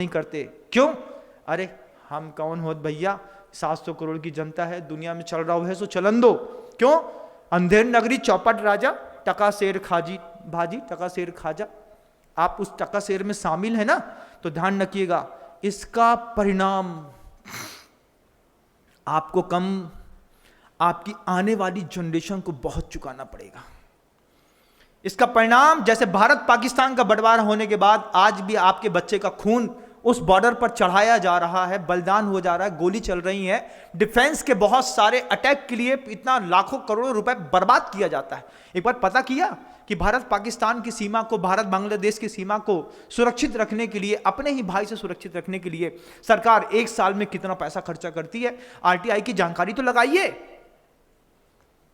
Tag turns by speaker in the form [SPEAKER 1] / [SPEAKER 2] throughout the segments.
[SPEAKER 1] नहीं करते। क्यों? अरे हम कौन होत भैया, 700 करोड़ की जनता है, दुनिया में चल रहा है सो चलन दो। क्यों? अंधेर नगरी चौपट राजा, टका शेर खाजी भाजी, टका शेर खाजा। आप उस टका शेर में शामिल है ना, तो ध्यान रखिएगा, इसका परिणाम आपको कम, आपकी आने वाली जनरेशन को बहुत चुकाना पड़ेगा। इसका परिणाम, जैसे भारत पाकिस्तान का बंटवारा होने के बाद आज भी आपके बच्चे का खून उस बॉर्डर पर चढ़ाया जा रहा है, बलिदान हो जा रहा है, गोली चल रही है, डिफेंस के बहुत सारे अटैक के लिए इतना लाखों करोड़ों रुपए बर्बाद किया जाता है। एक बार पता किया कि भारत पाकिस्तान की सीमा को, भारत बांग्लादेश की सीमा को सुरक्षित रखने के लिए, अपने ही भाई से सुरक्षित रखने के लिए सरकार एक साल में कितना पैसा खर्चा करती है? आरटीआई की जानकारी तो लगाइए,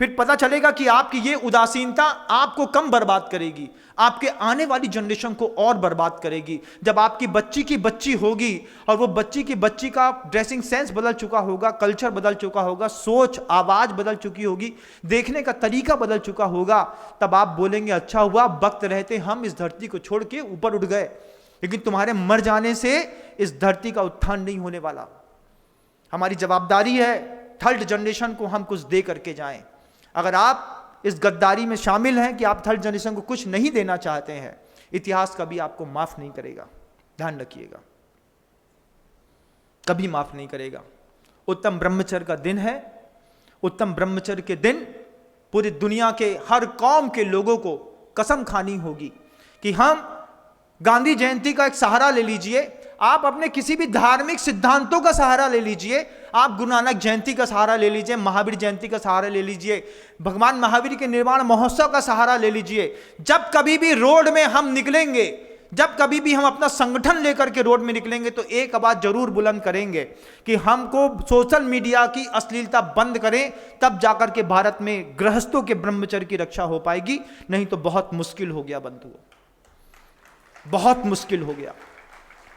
[SPEAKER 1] फिर पता चलेगा कि आपकी ये उदासीनता आपको कम बर्बाद करेगी, आपके आने वाली जनरेशन को और बर्बाद करेगी। जब आपकी बच्ची की बच्ची होगी और वो बच्ची की बच्ची का ड्रेसिंग सेंस बदल चुका होगा, कल्चर बदल चुका होगा, सोच आवाज बदल चुकी होगी, देखने का तरीका बदल चुका होगा, तब आप बोलेंगे अच्छा हुआ वक्त रहते हम इस धरती को छोड़ के ऊपर उठ गए। लेकिन तुम्हारे मर जाने से इस धरती का उत्थान नहीं होने वाला। हमारी जवाबदारी है थर्ड जनरेशन को हम कुछ दे करके जाएं। अगर आप इस गद्दारी में शामिल हैं कि आप थर्ड जनरेशन को कुछ नहीं देना चाहते हैं, इतिहास कभी आपको माफ नहीं करेगा, ध्यान रखिएगा, कभी माफ नहीं करेगा। उत्तम ब्रह्मचर्य का दिन है। उत्तम ब्रह्मचर्य के दिन पूरी दुनिया के हर कौम के लोगों को कसम खानी होगी कि हम गांधी जयंती का एक सहारा ले लीजिए, आप अपने किसी भी धार्मिक सिद्धांतों का सहारा ले लीजिए, आप गुरु नानक जयंती का सहारा ले लीजिए, महावीर जयंती का सहारा ले लीजिए, भगवान महावीर के निर्वाण महोत्सव का सहारा ले लीजिए। जब कभी भी रोड में हम निकलेंगे, जब कभी भी हम अपना संगठन लेकर के रोड में निकलेंगे, तो एक आवाज जरूर बुलंद करेंगे कि हमको सोशल मीडिया की अश्लीलता बंद करें, तब जाकर के भारत में गृहस्थों के ब्रह्मचर्य की रक्षा हो पाएगी। नहीं तो बहुत मुश्किल हो गया बंधुओं, बहुत मुश्किल हो गया।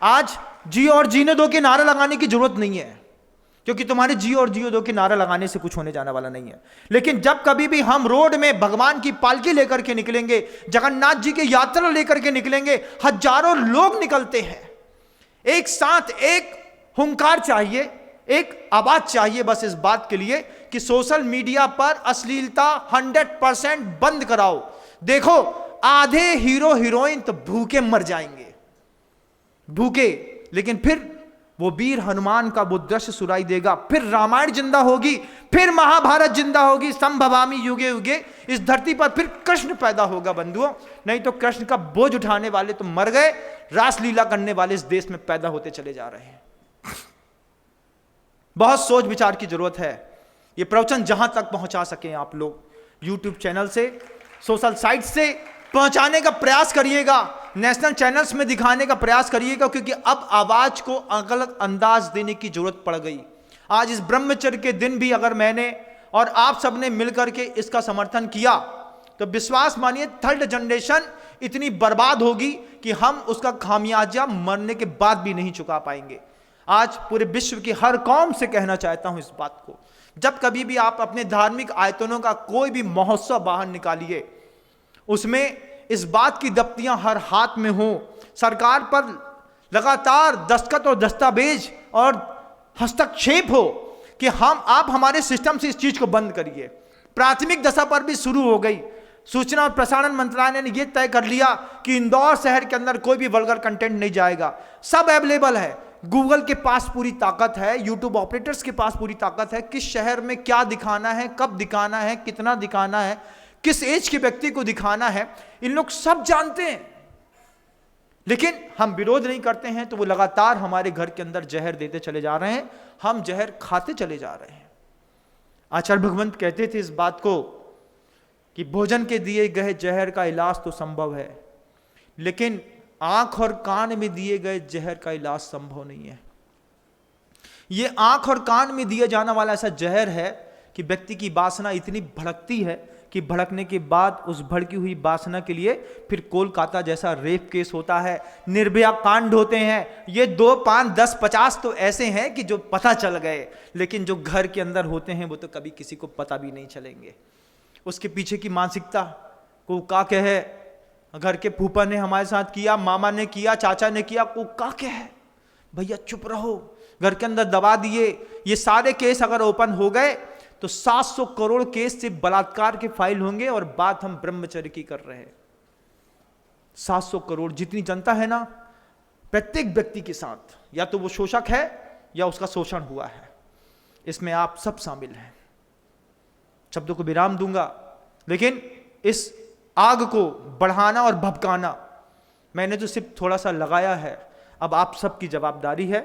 [SPEAKER 1] आज जी और जीने दो के नारा लगाने की जरूरत नहीं है, क्योंकि तुम्हारे जी और जियो दो के नारा लगाने से कुछ होने जाने वाला नहीं है। लेकिन जब कभी भी हम रोड में भगवान की पालकी लेकर के निकलेंगे, जगन्नाथ जी की यात्रा लेकर के निकलेंगे, हजारों लोग निकलते हैं, एक साथ एक हुंकार चाहिए, एक आवाज चाहिए बस इस बात के लिए कि सोशल मीडिया पर अश्लीलता 100% बंद कराओ। देखो आधे हीरो हीरोइन तो भूखे मर जाएंगे, भूखे, लेकिन फिर वो वीर हनुमान का वो दृश्य सुनाई देगा, फिर रामायण जिंदा होगी, फिर महाभारत जिंदा होगी, संभवामी युगे युगे, इस धरती पर फिर कृष्ण पैदा होगा बंधुओं। नहीं तो कृष्ण का बोझ उठाने वाले तो मर गए, रासलीला करने वाले इस देश में पैदा होते चले जा रहे हैं। बहुत सोच विचार की जरूरत है। ये प्रवचन जहां तक पहुंचा सके आप लोग यूट्यूब चैनल से, सोशल साइट से पहुंचाने का प्रयास करिएगा, नेशनल चैनल्स में दिखाने का प्रयास करिएगा, क्योंकि अब आवाज को गलत अंदाज देने की जरूरत पड़ गई। आज इस ब्रह्मचर्य के दिन भी अगर मैंने और आप सबने मिलकर के इसका समर्थन किया, तो विश्वास मानिए थर्ड जनरेशन इतनी बर्बाद होगी कि हम उसका खामियाजा मरने के बाद भी नहीं चुका पाएंगे। आज पूरे विश्व की हर कौम से कहना चाहता हूं इस बात को, जब कभी भी आप अपने धार्मिक आयतनों का कोई भी महोत्सव बाहर निकालिए, उसमें इस बात की दफ्तियां हर हाथ में हो, सरकार पर लगातार दस्तखत और दस्तावेज और हस्तक्षेप हो कि आप हमारे सिस्टम से इस चीज को बंद करिए। प्राथमिक दशा पर भी शुरू हो गई। सूचना और प्रसारण मंत्रालय ने यह तय कर लिया कि इंदौर शहर के अंदर कोई भी वल्गर कंटेंट नहीं जाएगा, सब अवेलेबल है। गूगल के पास पूरी ताकत है, यूट्यूब ऑपरेटर्स के पास पूरी ताकत है, किस शहर में क्या दिखाना है, कब दिखाना है, कितना दिखाना है, किस एज के व्यक्ति को दिखाना है, इन लोग सब जानते हैं। लेकिन हम विरोध नहीं करते हैं तो वो लगातार हमारे घर के अंदर जहर देते चले जा रहे हैं, हम जहर खाते चले जा रहे हैं। आचार्य भगवंत कहते थे इस बात को कि भोजन के दिए गए जहर का इलाज तो संभव है, लेकिन आंख और कान में दिए गए जहर का इलाज संभव नहीं है। यह आंख और कान में दिया जाने वाला ऐसा जहर है कि व्यक्ति की वासना इतनी भड़कती है कि भड़कने के बाद उस भड़की हुई वासना के लिए फिर कोलकाता जैसा रेप केस होता है, निर्भया कांड होते हैं। ये 2, 5, 10, 50 तो ऐसे हैं कि जो पता चल गए, लेकिन जो घर के अंदर होते हैं वो तो कभी किसी को पता भी नहीं चलेंगे। उसके पीछे की मानसिकता को का क्या है, घर के फूफा ने हमारे साथ किया, मामा ने किया, चाचा ने किया, को का क्या है, भैया चुप रहो, घर के अंदर दबा दिए। ये सारे केस अगर ओपन हो गए तो 700 करोड़ केस से बलात्कार के फाइल होंगे, और बात हम ब्रह्मचर्य की कर रहे हैं। 700 करोड़ जितनी जनता है ना, प्रत्येक व्यक्ति के साथ या तो वो शोषक है या उसका शोषण हुआ है, इसमें आप सब शामिल हैं। शब्दों को विराम दूंगा, लेकिन इस आग को बढ़ाना और भभकाना मैंने तो सिर्फ थोड़ा सा लगाया है। अब आप सबकी जवाबदारी है।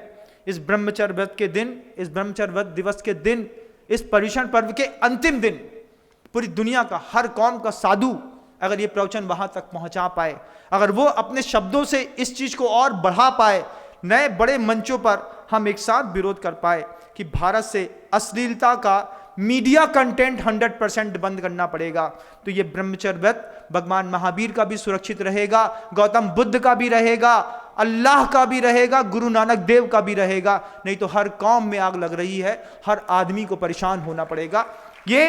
[SPEAKER 1] इस ब्रह्मचर्य व्रत के दिन, इस ब्रह्मचर्य व्रत दिवस के दिन, इस पर्युषण पर्व के अंतिम दिन पूरी दुनिया का, हर कौम का साधु अगर ये प्रवचन वहां तक पहुंचा पाए, अगर वो अपने शब्दों से इस चीज को और बढ़ा पाए, नए बड़े मंचों पर हम एक साथ विरोध कर पाए कि भारत से अश्लीलता का मीडिया कंटेंट 100% बंद करना पड़ेगा, तो ये ब्रह्मचर्य व्रत भगवान महावीर का भी सुरक्षित रहेगा, गौतम बुद्ध का भी रहेगा, अल्लाह का भी रहेगा, गुरु नानक देव का भी रहेगा। नहीं तो हर कौम में आग लग रही है, हर आदमी को परेशान होना पड़ेगा। ये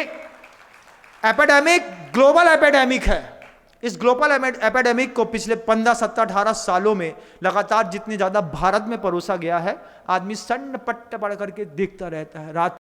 [SPEAKER 1] एपिडेमिक ग्लोबल एपिडेमिक है। इस ग्लोबल एपिडेमिक को पिछले 15, 17, 18 सालों में लगातार जितने ज्यादा भारत में परोसा गया है, आदमी सन्न पट्ट पड़ करके देखता रहता है। रात